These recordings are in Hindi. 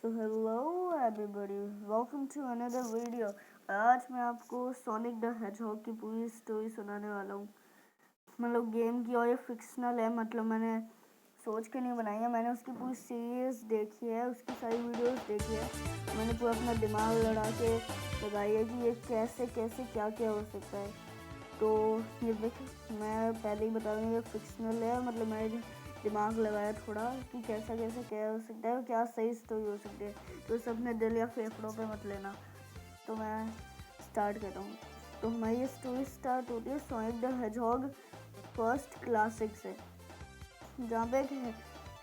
तो hello everybody, welcome to another video. आज मैं आपको सोनिक द हेजहॉग की पूरी स्टोरी सुनाने वाला हूँ। मतलब गेम की, और ये फिक्शनल है, मतलब मैंने सोच के नहीं बनाई है। मैंने उसकी पूरी सीरीज देखी है, उसकी सारी वीडियोस देखी है। मैंने पूरा अपना दिमाग लड़ा के लगाई है कि ये कैसे कैसे क्या क्या हो सकता है। तो ये देख, मैं पहले ही बता दूँ, ये फिक्शनल है। मतलब मैंने दिमाग लगाया थोड़ा कि कैसा कैसा क्या हो सकता है और क्या सही स्टोरी हो सकती है। तो इसे अपने दिल या फेफड़ों पे मत लेना। तो मैं स्टार्ट करता हूँ। तो हमारी ये स्टोरी स्टार्ट होती है sonic the hedgehog first classic से, जहाँ पे एक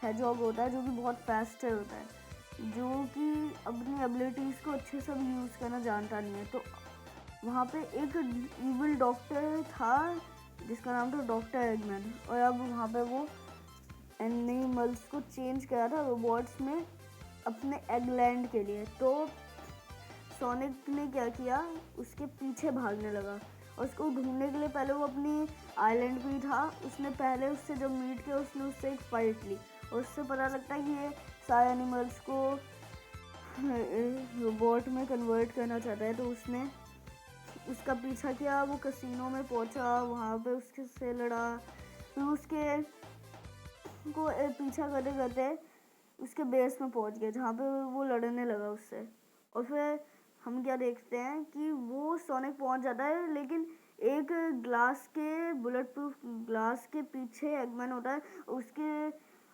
हेजहॉग होता है जो कि बहुत फास्टर होता है, जो कि अपनी एबिलिटीज़ को अच्छे से भी यूज़ करना जानता नहीं है। तो वहाँ पे एक इविल डॉक्टर था जिसका नाम था डॉक्टर एगमैन, और अब वहाँ पे वो एनिमल्स को चेंज करा था रोबोट्स में अपने एगलैंड के लिए। तो सोनिक ने क्या किया, उसके पीछे भागने लगा और उसको ढूंढने के लिए पहले वो अपनी आइलैंड पे ही था। उसने पहले उससे जब मीट किया, उसने उससे एक फाइट ली और उससे पता लगता है कि ये सारे एनिमल्स को रोबोट में कन्वर्ट करना चाहता है। तो उसने उसका पीछा किया, वो कैसीनो में पहुंचा, वहाँ पे उसके से लड़ा। फिर उसके को पीछा करते करते उसके बेस में पहुंच गए, जहाँ पे वो लड़ने लगा उससे। और फिर हम क्या देखते हैं कि वो सोनिक पहुंच जाता है, लेकिन एक ग्लास के बुलेट प्रूफ ग्लास के पीछे एगमैन होता है, उसके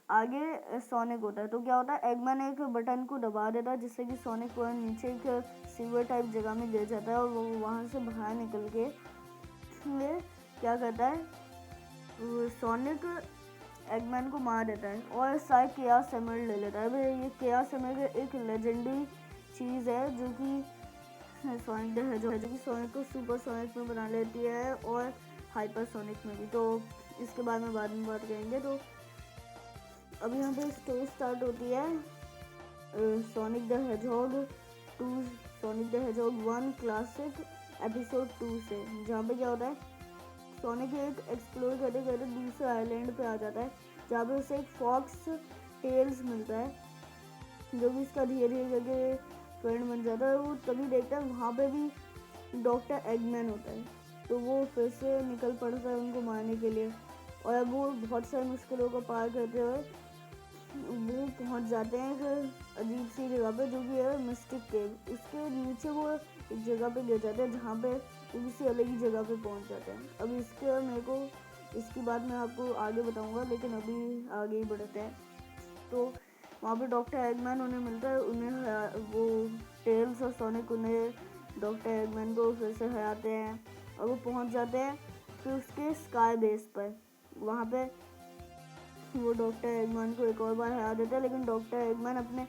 आगे सोनिक होता है। तो क्या होता है, एगमैन एक बटन को दबा देता है जिससे कि सोनिक नीचे एक सीवर टाइप जगह में गिर जाता है, और वो वहाँ से बाहर निकल के क्या करता है, सोनिक एगमैन को मार देता है और सारे केयास एमरल्ड ले लेता है। ये केयास एमरल्ड एक लेजेंडरी चीज़ है जो कि सोनिक द हेजहॉग जो कि सोनिक को सुपर सोनिक में बना लेती है और हाइपर सोनिक में भी। तो इसके बारे में बाद में बात करेंगे। तो अभी यहाँ पे स्टोरी स्टार्ट होती है sonic the hedgehog 2, sonic the hedgehog 1 classic episode 2 से, जहाँ पे क्या होता है, सोनिक एक एक्सप्लोर करते करते दूसरे आइलैंड पे आ जाता है, जहाँ पे उसे एक फॉक्स टेल्स मिलता है, जो भी इसका धीरे धीरे करके फ्रेंड बन जाता है। वो तभी देखता है वहाँ पे भी डॉक्टर एगमैन होता है। तो वो फिर से निकल पड़ता है उनको मारने के लिए, और अब वो बहुत सारी मुश्किलों को पार करते हुए वो पहुँच जाते हैं एक अजीब सी जगह पे, जो कि है मिस्टिक केव। उसके नीचे वो एक जगह पे गिर जाते हैं, जहाँ पे वो किसी अलग ही जगह पे पहुँच जाते हैं। अब इसके मेरे को इसकी बात मैं आपको आगे बताऊँगा, लेकिन अभी आगे ही बढ़ते हैं। तो वहाँ पे डॉक्टर एगमैन उन्हें मिलता है, उन्हें वो टेल्स और सोनिक उन्हें डॉक्टर एगमैन को फिर से हराते हैं और वो पहुँच जाते हैं फिर उसके स्काई बेस पर। वहाँ पे वो डॉक्टर एगमैन को एक और बार हरा देता है, लेकिन डॉक्टर एगमैन अपने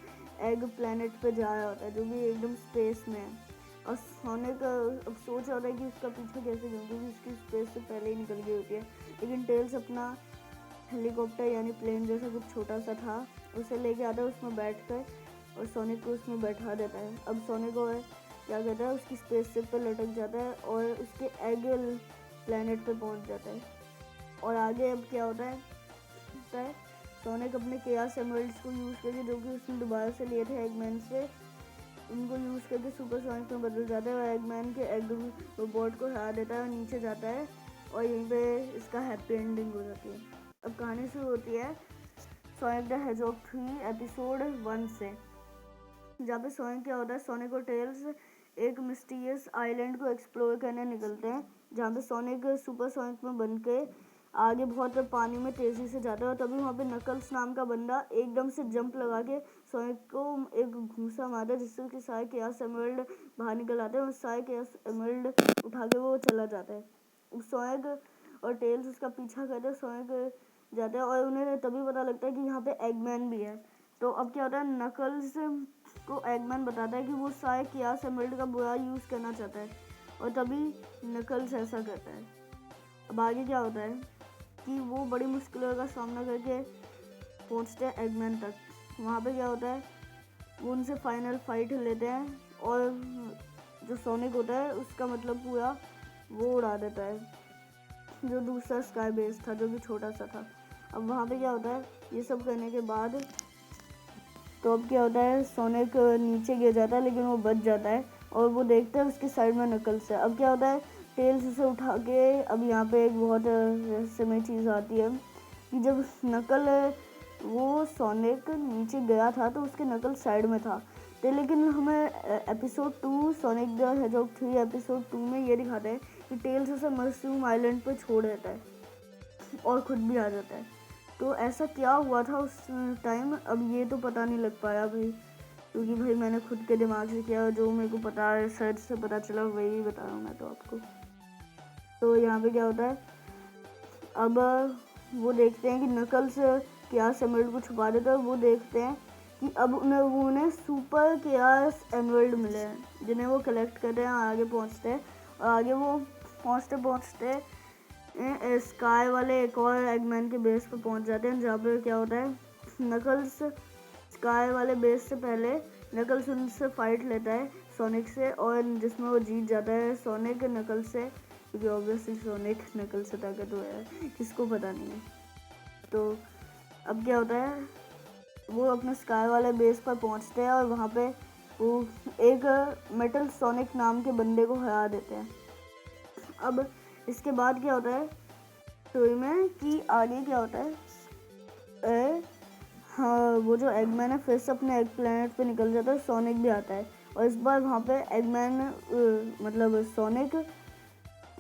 एग प्लैनेट पे जा रहा होता है, जो भी एकदम स्पेस में है। और सोनिक अब सोच रहा होता है कि उसका पीछा कैसे करूँ, क्योंकि उसकी स्पेस से पहले ही निकल गई होती है। लेकिन टेल्स अपना हेलीकॉप्टर यानी प्लेन जैसा कुछ छोटा सा था, उसे लेके आता है, उसमें बैठ कर और सोनिक को उसमें बैठा देता है। अब सोनिक को क्या कहता है, उसकी स्पेस शिप पर लटक जाता है और उसके एग प्लैनेट पे पहुंच जाता है। और आगे अब क्या होता है, सोनिक अपने केयास एमरल्ड्स को यूज़ करके, जो कि उसने दोबारा से लिए थे एगमैन से, उनको यूज़ करके सुपर सोनिक में बदल जाता है और एगमैन के एग रोबोट को हरा देता है और नीचे जाता है, और यहीं पे इसका हैप्पी एंडिंग हो जाती है। अब कहानी शुरू होती है सोनिक द हेजहॉग 3 एपिसोड 1 से, जहाँ पे सोनिक क्या होता है, सोनिक और टेल्स एक मिस्टीरियस आइलैंड को एक्सप्लोर करने निकलते हैं, जहाँ पे सोनिक सुपर सोनिक में बन के आगे बहुत पानी में तेज़ी से जाता है। और तभी वहाँ पे नकल्स नाम का बंदा एकदम से जंप लगा के सोनिक को एक घूंसा मारता है, जिससे कि सारे केयास एमरल्ड बाहर निकल आते हैं और सारे केयास एमरल्ड उठा के वो चला जाता है। सोनिक और टेल्स उसका पीछा करते हैं, सोनिक जाता है और उन्हें तभी पता लगता है कि यहाँ पे एगमैन भी है। तो अब क्या होता है, नकल्स को एगमैन बताता है कि वो सारे केयास एमरल्ड का बुरा यूज़ करना चाहता है, और तभी नकल्स ऐसा करता है। अब आगे क्या होता है कि वो बड़ी मुश्किलों का सामना करके पहुंचते हैं एगमैन तक। वहाँ पे क्या होता है, वो उनसे फाइनल फाइट लेते हैं और जो सोनिक होता है उसका मतलब पूरा वो उड़ा देता है, जो दूसरा स्काई बेस था जो कि छोटा सा था। अब वहाँ पे क्या होता है, ये सब करने के बाद तो अब क्या होता है, सोनिक नीचे गिर जाता है लेकिन वो बच जाता है और वो देखता है उसके साइड में नकल्स है। अब क्या होता है, टेल्स उसे उठा के, अब यहाँ पे एक बहुत रहस्यमय चीज़ आती है कि जब नकल वो सोनिक नीचे गया था तो उसके नकल साइड में था, तो लेकिन हमें episode 2 sonic the hedgehog 3 episode 2 में ये दिखाते हैं कि टेल्स उसे मशरूम आइलैंड पर छोड़ देता है और खुद भी आ जाता है। तो ऐसा क्या हुआ था उस टाइम, अब ये तो पता नहीं लग पाया भाई, क्योंकि भाई मैंने खुद के दिमाग से किया, जो मेरे को पता है सर्च से पता चला वही बता रहा हूँ मैं तो आपको। तो यहाँ पे क्या होता है, अब वो देखते हैं कि नकल्स केयास एमराल्ड को छुपा देता है और वो देखते हैं कि अब उन्हें सुपर केयास एमराल्ड मिले हैं जिन्हें वो कलेक्ट करते हैं, आगे पहुँचते हैं और आगे वो पहुँचते स्काई वाले एक और एगमैन के बेस पर पहुँच जाते हैं, जहाँ पे क्या होता है, नकल्स स्काई वाले बेस से पहले नकल्स उनसे फाइट लेता है सोनिक से, और जिसमें वो जीत जाता है सोनिक नकल्स से, क्योंकि ऑब्वियसली सोनिक नकल्स से ताकतवर है, किसको पता नहीं है। तो अब क्या होता है, वो अपने स्काई वाले बेस पर पहुंचते हैं और वहाँ पे वो एक मेटल सोनिक नाम के बंदे को हरा देते हैं। अब इसके बाद क्या होता है स्टोरी में कि आगे क्या होता है, हाँ वो जो एगमैन है फिर से अपने एग प्लैनेट पे निकल जाता है, सोनिक भी आता है और इस बार वहाँ पे एगमैन मतलब सोनिक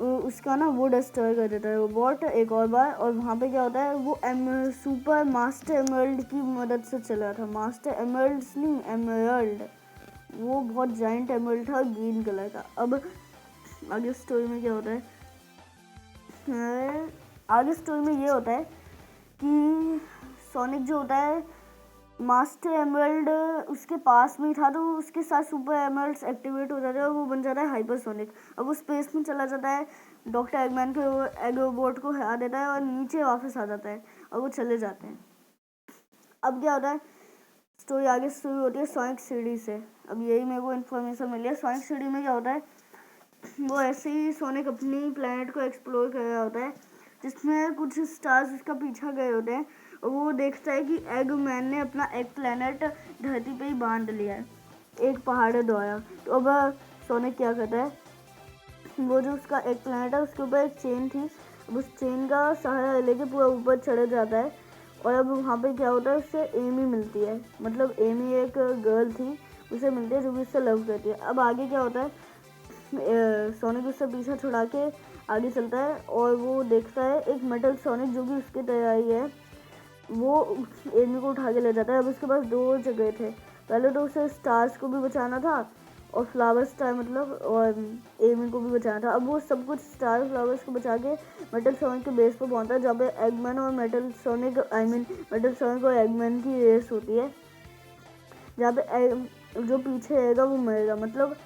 उसका ना वो डिस्ट्रॉय कर देता है रोबोट एक और बार, और वहाँ पे क्या होता है, वो सुपर मास्टर एमराल्ड की मदद से चला था, मास्टर एमराल्ड्स नहीं एमराल्ड, वो बहुत जाइंट एमराल्ड था ग्रीन कलर का। अब आगे स्टोरी में क्या होता है, आगे स्टोरी में ये होता है कि सोनिक जो होता है मास्टर एमराल्ड उसके पास में था, तो उसके साथ सुपर एमराल्ड्स एक्टिवेट हो जाते हैं और वो बन जाता है हाइपरसोनिक। अब वो स्पेस में चला जाता है, डॉक्टर एगमैन के एग रोबोट को हरा देता है और नीचे वापस आ जाता है और वो चले जाते हैं। अब क्या होता है, स्टोरी आगे शुरू होती है सोनिक सिटी से। अब यही मेरे को इन्फॉर्मेशन मिली है। सोनिक सिटी में क्या होता है, वो ऐसे ही सोनिक अपनी प्लैनेट को एक्सप्लोर कर रहा होता है, जिसमें कुछ स्टार्स उसका पीछा गए होते हैं और वो देखता है कि एगमैन ने अपना एक प्लैनेट धरती पे ही बांध लिया है एक पहाड़ द्वारा। तो अब सोनिक क्या करता है, वो जो उसका एक प्लैनेट है उसके ऊपर एक चेन थी, अब उस चेन का सहारा लेके पूरा ऊपर चढ़ जाता है और अब वहाँ पे क्या होता है, उससे एमी मिलती है, मतलब एमी एक गर्ल थी उसे मिलती है जो कि उससे लव करती है। अब आगे क्या होता है, सोनिक उससे पीछा छुड़ा के आगे चलता है और वो देखता है एक मेटल सोनिक जो कि उसकी तैयारी है, वो एमी को उठा के ले जाता है। अब उसके पास दो जगह थे, पहले तो उसे स्टार्स को भी बचाना था और फ्लावर स्टार मतलब और एमी को भी बचाना था। अब वो सब कुछ स्टार फ्लावर्स को बचा के मेटल सोनिक के बेस पर पहुंचता है, जहाँ पे एगमैन और मेटल सोनिक मेटल सोनिक और एगमैन की रेस होती है, जहाँ पे जो पीछे रहेगा वो मरेगा, मतलब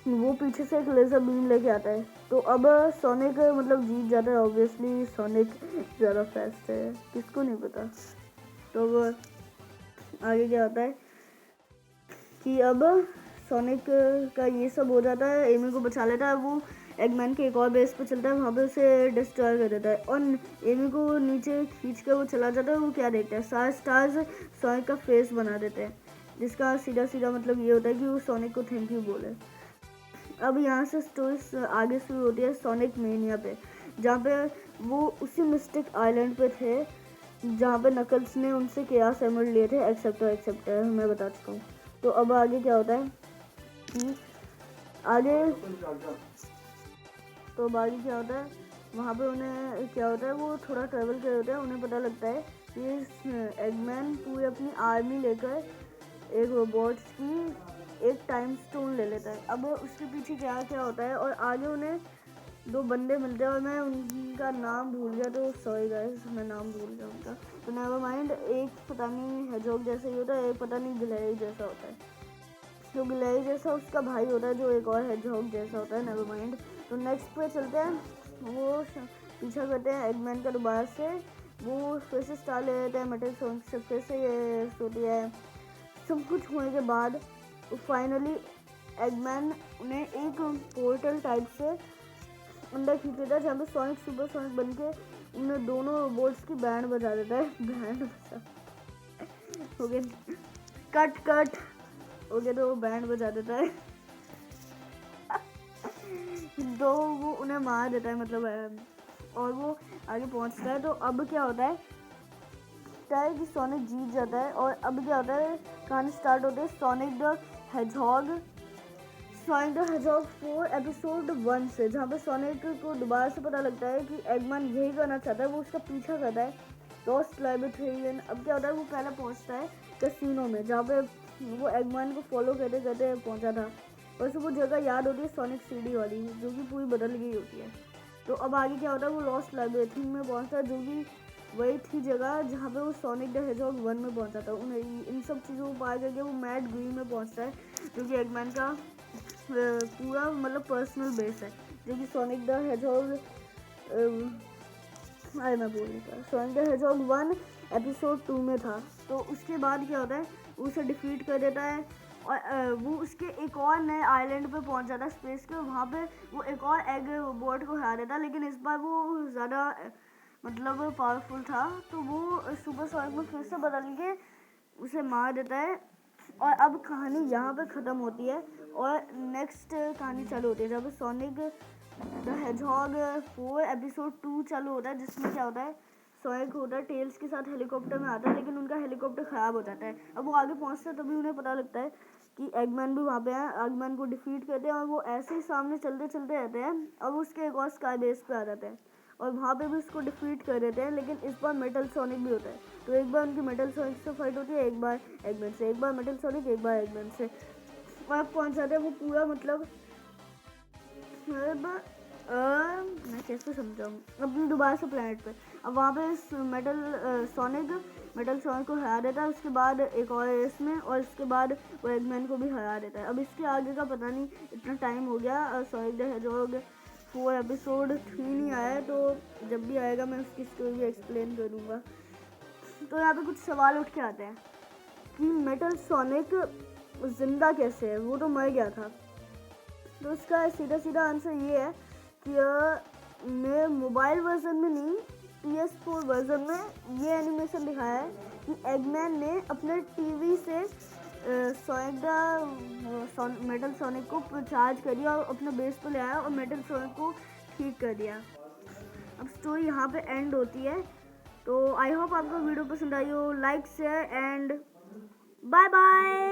वो पीछे से एक लेजर बीम लेके आता है। तो अब सोनिक मतलब जीत जाता है, ऑब्वियसली सोनिक ज़्यादा फास्ट है, किसको नहीं पता। तो अब आगे क्या होता है कि अब सोनिक का ये सब हो जाता है, एमी को बचा लेता है, वो एगमैन के एक और बेस पे चलता है, वहाँ पे उसे डिस्ट्रॉय कर देता है और एमी को नीचे खींच कर वो चला जाता है। वो क्या देखता है, सारे स्टार्स सोनिक का फेस बना देते हैं, जिसका सीधा सीधा मतलब ये होता है कि वो सोनिक को थैंक यू बोले। अब यहाँ से स्टोरी आगे शुरू होती है सोनिक मेनिया पे, जहाँ पे वो उसी मिस्टिक आइलैंड पे थे जहाँ पे नकल्स ने उनसे केयास एमराल्ड लिए थे, एक्सेप्ट मैं बता चुका हूँ। तो अब आगे क्या होता है कि आगे क्या होता है, वहाँ पे उन्हें क्या होता है, वो थोड़ा ट्रैवल कर होते हैं, उन्हें पता लगता है कि एगमैन पूरी अपनी आर्मी लेकर एक रोबोट्स की एक टाइम स्टोन ले लेता है। अब उसके पीछे क्या क्या होता है और आगे उन्हें दो बंदे मिलते हैं और मैं उनका नाम भूल गया, तो सॉरी गाइस मैं नाम भूल गया उनका, तो नेवर माइंड। एक पता नहीं हेजहॉग जैसा ही होता है, एक पता नहीं गिलहरी जैसा होता है, जो गिलहरी जैसा उसका भाई होता है जो एक और हेजहॉग जैसा होता है, नेवर माइंड। तो नेक्स्ट पे चलते हैं, वो पीछा करते हैं एगमैन का दोबारा से, वो फिर से स्टार ले लेते हैं, मेटल सोनिक से फिर से ये होती है। सब कुछ होने के बाद फाइनली एगमैन उन्हें एक पोर्टल टाइप से अंदर खींच लेता है, जहाँ पे सोनिक सुपर सोनिक बन के उन्हें दोनों रोबोट्स की बैंड बजा देता है, बैंड बजा हो गया कट कट हो गया तो वो बैंड बजा देता है। तो वो उन्हें मार देता है मतलब और वो आगे पहुंचता है। तो अब क्या होता है कि सोनिक जीत जाता है। और अब क्या होता है, कहानी स्टार्ट होती है सोनिक द हेजहॉग 4 एपिसोड 1 से, जहाँ पे सोनिक को दोबारा से पता लगता है कि एगमैन यही करना चाहता है, वो उसका पीछा करता है लॉस्ट लाइब्रेरियन। अब क्या होता है, वो पहले पहुँचता है कैसीनो में, जहाँ पे वो एगमैन को फॉलो करते करते पहुँचा था। और उसे वो जगह याद होती है सोनिक सीडी वाली, जो कि पूरी बदल गई होती है। तो अब आगे क्या होता है, वो लॉस्ट लाइब्रेरियन में पहुँचता है, जो कि वही थी जगह जहाँ पे वो सोनिक द हेजहॉग 1 में पहुँचा था। उन्हें इन सब चीज़ों को पार करके वो मैड ग्रीन में पहुँचता है, जो कि एगमैन का पूरा मतलब पर्सनल बेस है, जो कि सोनिक द हेजहॉग मैं बोल रही था सोनिक द हेजहॉग 1 एपिसोड 2 में था। तो उसके बाद क्या होता है, उसे डिफीट कर देता है और वो उसके एक और नए आइलैंड पे पहुंच जाता है स्पेस के। वहाँ पे वो एक और एग बोर्ड को हरा देता है, लेकिन इस बार वो ज़्यादा मतलब पावरफुल था, तो वो सुपर सोनिक में फिर से बदल के उसे मार देता है। और अब कहानी यहाँ पे ख़त्म होती है और नेक्स्ट कहानी चालू होती है, जब सोनिक द हेजहॉग 4 एपिसोड 2 चालू होता है, जिसमें क्या होता है, सोनिक होता है टेल्स के साथ हेलीकॉप्टर में आता है, लेकिन उनका हेलीकॉप्टर ख़राब हो जाता है। अब वो आगे पहुँचते हैं, तभी उन्हें पता लगता है कि एगमैन भी वहाँ पे है। एगमैन को डिफीट करते हैं और वो ऐसे ही सामने चलते चलते रहते हैं और वो उसके एक और स्काई बेस पे आ जाते हैं और वहाँ पे भी उसको डिफीट कर देते हैं, लेकिन इस बार मेटल सोनिक भी होता है। तो एक बार उनकी मेटल सोनिक से फाइट होती है, एक बार एगमैन से, एक बार मेटल सोनिक, एक बार एगमैन से। और अब पहुँच जाते हैं वो पूरा मतलब मैं कैसे समझाऊँ, अपने दोबारा से प्लेनेट पे। अब वहाँ पे मेटल सोनिक को हरा देता है, उसके बाद एक और रेस में, और उसके बाद वो एगमैन को भी हरा देता है। अब इसके आगे का पता नहीं, इतना टाइम हो गया। सोनिक द हेजहॉग 4 एपिसोड 3 नहीं आया है, तो जब भी आएगा मैं उसकी स्टोरी एक्सप्लेन करूँगा। तो यहाँ पे कुछ सवाल उठ के आते हैं कि मेटल सोनिक जिंदा कैसे है, वो तो मर गया था। तो इसका सीधा सीधा आंसर ये है कि मैं मोबाइल वर्जन में नहीं, PS4 वर्जन में ये एनिमेशन दिखाया है कि एगमैन ने अपने टीवी से मेटल सोनिक को चार्ज कर दिया और अपने बेस पे ले आया और मेटल सोनिक को ठीक कर दिया। अब स्टोरी यहाँ पे एंड होती है। तो आई होप आपको वीडियो पसंद आई हो। Like share and bye bye.